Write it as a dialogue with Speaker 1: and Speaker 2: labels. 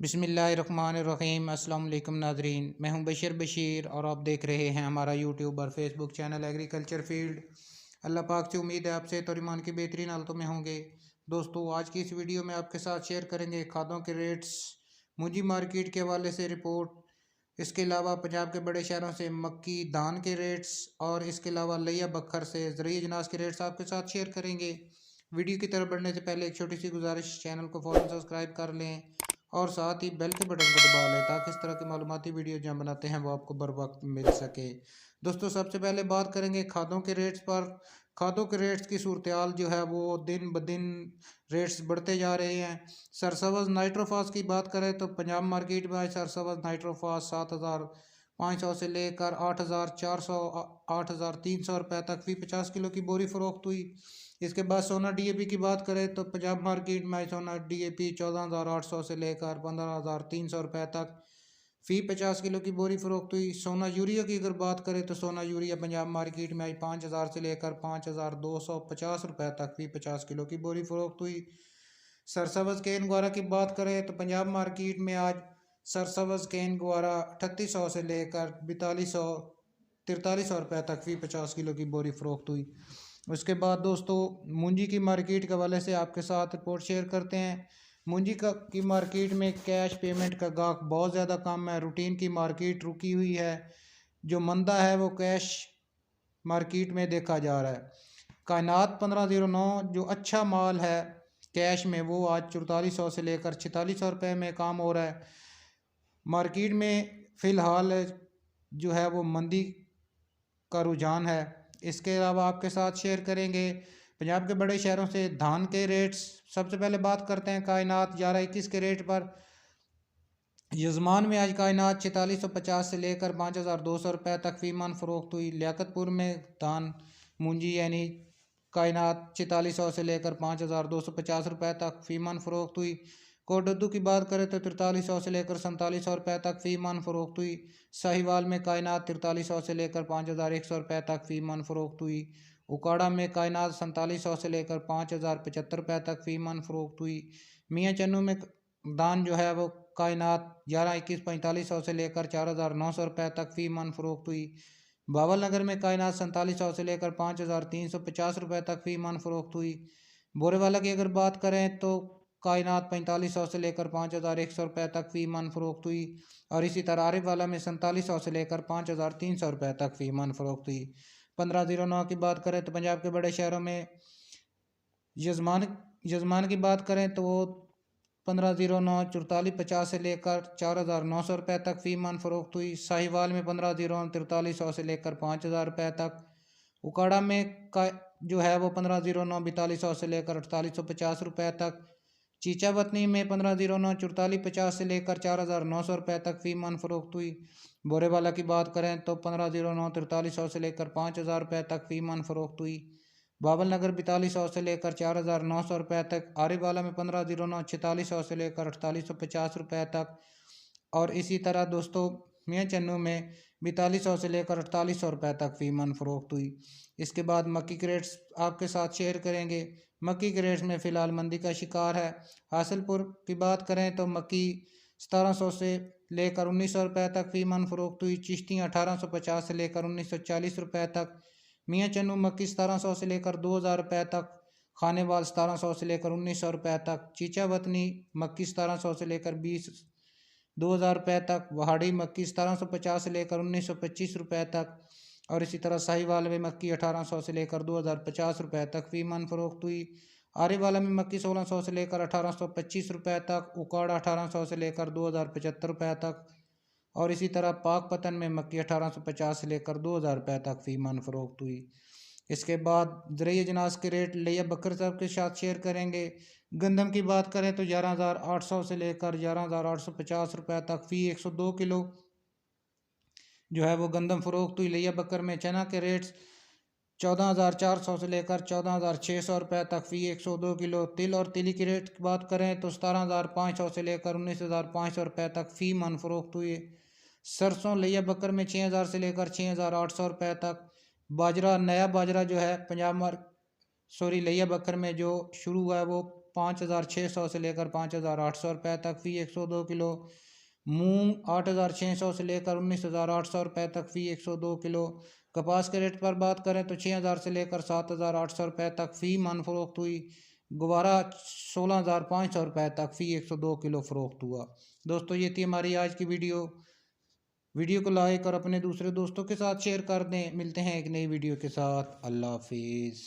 Speaker 1: बिस्मिल्लाहिर्रहमानिर्रहीम। अस्सलाम वालेकुम नाजरीन, मैं हूं बशीर और आप देख रहे हैं हमारा यूट्यूब और फेसबुक चैनल एग्रीकल्चर फील्ड। अल्लाह पाक से उम्मीद है आप सेहत और ईमान की बेहतरीन हालतों में होंगे। दोस्तों, आज की इस वीडियो में आपके साथ शेयर करेंगे खादों के रेट्स, मुंजी मार्केट के हवाले से रिपोर्ट, इसके अलावा पंजाब के बड़े शहरों से मक्की धान के रेट्स और इसके अलावा लिया बखर से ज़रूरी अजनास के रेट्स आपके साथ शेयर करेंगे। वीडियो की तरफ बढ़ने से पहले एक छोटी सी गुजारिश, चैनल को फ़ौरन सब्सक्राइब कर लें और साथ ही बेल के बटन को दबा लें ताकि इस तरह की मालूमाती वीडियो जहाँ बनाते हैं वो आपको बर वक्त मिल सके। दोस्तों, सबसे पहले बात करेंगे खादों के रेट्स पर। खादों के रेट्स की सूरत हाल जो है वो दिन ब दिन रेट्स बढ़ते जा रहे हैं। सरसब्ज़ नाइट्रोफास की बात करें तो पंजाब मार्केट में आज सरसब्ज़ नाइट्रोफास 7,500 से लेकर 8,400 8,300 रुपये तक फी 50 किलो की बोरी फ़रोख्त हुई। इसके बाद सोना डीएपी की बात करें तो पंजाब मार्केट में सोना डीएपी 14,800 से लेकर 15,300 रुपये तक फी 50 किलो की बोरी फ़रोख्त हुई। सोना यूरिया की अगर बात करें तो सोना यूरिया पंजाब मार्केट में आज 5,000 से लेकर 5,250 रुपये तक फी 50 किलो की बोरी फ़रोख्त हुई। सरसब्ज़ केन ग्वारा की बात करें तो पंजाब मार्केट में आज सरसब्ज़ केन ग्वारा 3800 से लेकर 4200 4300 रुपये तक फी 50 किलो की बोरी फ़रोख्त हुई। उसके बाद दोस्तों, मूंजी की मार्केट के हवाले से आपके साथ रिपोर्ट शेयर करते हैं। मूंजी की मार्केट में कैश पेमेंट का गाहक बहुत ज़्यादा कम है। रूटीन की मार्केट रुकी हुई है। जो मंदा है वो कैश मार्केट में देखा जा रहा है। कायनात 1509 जो अच्छा माल है कैश में, वो आज 4400 से लेकर 4600 रुपये में काम हो रहा है। मार्केट में फ़िलहाल जो है वो मंदी का रुझान है। इसके अलावा आपके साथ शेयर करेंगे पंजाब के बड़े शहरों से धान के रेट्स। सबसे पहले बात करते हैं कायनात 11-21 के रेट पर। यजमान में आज कायनात 4650 से लेकर 5200 रुपये तक फी मन फ़रोख्त हुई। लियाकतपुर में धान मूंजी यानी कायनात 4400 से लेकर 5250 रुपये तक फी मन फ़रोख्त हुई। कोटद्दू की बात करें तो 4300 से लेकर 4700 रुपये तक फी मन फ़रोख्त हुई। साहिवाल में कायनात 4300 से लेकर 5100 रुपये तक फी मन फ़रोख्त हुई। उकाड़ा में कायनात 4700 से लेकर 5075 रुपये तक फी मन फ़रोख्त हुई। मियाँ चन्नू में दान जो है वो कायनात 11-21 4500 से लेकर 4900 रुपये तक फी मन फ़रोख्त हुई। बावल नगर में कायनात 4700 से लेकर 5350 रुपये तक फी मन फ़रोख्त हुई। बोरेवाला की अगर बात करें तो कायनात 4500 से लेकर 5100 रुपये तक फी मन फ़रोख्त हुई। और इसी तरह आरिफ वाला में 4700 से लेकर 5300 रुपये तक फी मन फ़रोख्त हुई। 1509 की बात करें तो पंजाब के बड़े शहरों में यजमान की बात करें तो वो 1509 4450 से लेकर 4900 रुपये तक फी मन फ़रोख्त हुई। साहिवाल में 1509 4300 से लेकर 5000 रुपये तक। उकाड़ा में का जो है वो 1509 4200 से लेकर 4850 रुपये तक। चीचावतनी में 1509 4450 से लेकर 4900 रुपये तक फी मन फ़रोख्त हुई। बोरेवाला की बात करें तो 1509 4300 से लेकर 5000 रुपये तक फी मन फ़रोख्त हुई। बाबल नगर 4200 से लेकर 4900 रुपये तक। आरिवाला में 1509 4600 से लेकर 4850 रुपये तक। और इसी तरह दोस्तों, मियाँ चन्नू में 4200 से लेकर 4800 रुपये तक फी मन फ़रोख्त हुई। इसके बाद मक्की के रेट्स आपके साथ शेयर करेंगे। मक्की के रेट्स में फ़िलहाल मंदी का शिकार है। हासिलपुर की बात करें तो मक्की 1700 से लेकर 1900 रुपये तक फी मन फ़रोख्त हुई। चिश्तियाँ 1850 से लेकर 1940 रुपये तक। मियाँ चन्नू मक्की 1700 से लेकर 2000 रुपये तक। खानेवाल 1700 से लेकर 1900 रुपये तक। चीचावतनी मक्की 1700 से लेकर 2000 रुपये तक। वहाड़ी मक्की 1750 से लेकर 1925 रुपये तक। और इसी तरह साहिवाल में मक्की 1800 से लेकर 2050 रुपये तक फी मन फ़रोख्त हुई। आरीवाला में मक्की 1600 से लेकर 1825 रुपये तक। उकाड़ा 1800 से लेकर 2075 रुपये तक। और इसी तरह पाकपतन में मक्की 1850 से लेकर 2000 रुपये तक फी मन फ़रोख्त हुई। इसके बाद ज़रूरी अजनास के रेट लिया बकर साहब के साथ शेयर करेंगे। गंदम की बात करें तो 11,800 से लेकर 11,850 रुपये तक फी 102 किलो जो है वो गंदम फ़रोख्त हुई। लिया बकर में चना के रेट्स 14,400 से लेकर 14,600 रुपये तक फी 102 किलो। तिल और तिली की रेट की बात करें तो 17,500 से लेकर 19,500 रुपये तक फी मन फ़रोख्त हुई। सरसों लिया बकर में 6,000 से लेकर 6,800 रुपये तक। बाजरा नया बाजरा जो है लिया बकर में जो शुरू हुआ है वो 5,600 से लेकर 5,800 रुपये तक फ़ी 102 किलो। मूंग 8,600 से लेकर 19,800 रुपये तक फ़ी 102 किलो। कपास के रेट पर बात करें तो 6,000 से लेकर 7,800 रुपये तक फ़ी मन फ़रोख्त हुई। गुब्बारा 16,500 रुपये तक फ़ी 102 किलो फ़रोख्त हुआ। दोस्तों ये थी हमारी आज की वीडियो को लाइक और अपने दूसरे दोस्तों के साथ शेयर कर दें। मिलते हैं एक नई वीडियो के साथ। अल्लाह हाफिज़।